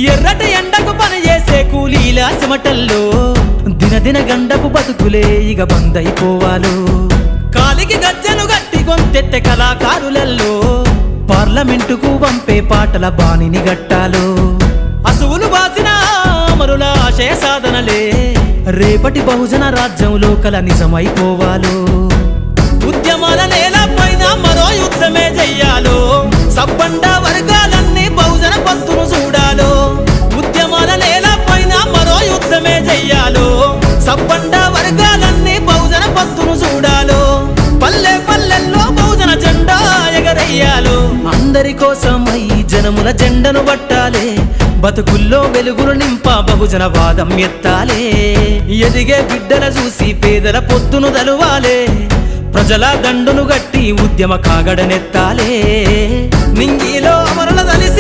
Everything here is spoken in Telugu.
ఎర్రటి ఎండకు పని చేసే కూలీల చెమటల్లో దినదిన గండపు బతుకులే ఇక బందైపోవాలో కాలికి గజ్జను గట్టి గొంతెత్తె కళాకారులల్లో పార్లమెంటుకు పంపే పాటల బాణిని గట్టాలో అసువులు బాసిన అమరుల ఆశయ సాధనలే రేపటి బహుజన రాజ్యంలో కల నిజమైపోవాలో ఉద్యమాల నేల పైన మరో యుద్ధమే చెయ్యాలో సబ్బండ వర్గాలన్నీ బహుజన పంతును చూడాలో ఉద్యమాల నేల పైన మరో యుద్ధమే చెయ్యాలో సబ్బండ వర్గాలన్నీ బహుజన పంతును చూడాలో పల్లె పల్లెల్లో బహుజన జెండా ఎగరయ్యాలో అందరి కోసమై జనముల జెండను పట్టాలే బతుకుల్లో వెలుగులు నింప బహుజన వాదం ఎత్తాలే ఎదిగే బిడ్డల చూసి పేదల పొత్తును దలువాలే ప్రజల దండును గట్టి ఉద్యమ కాగడనెత్తాలే నింగిలో అమరుల దలిసి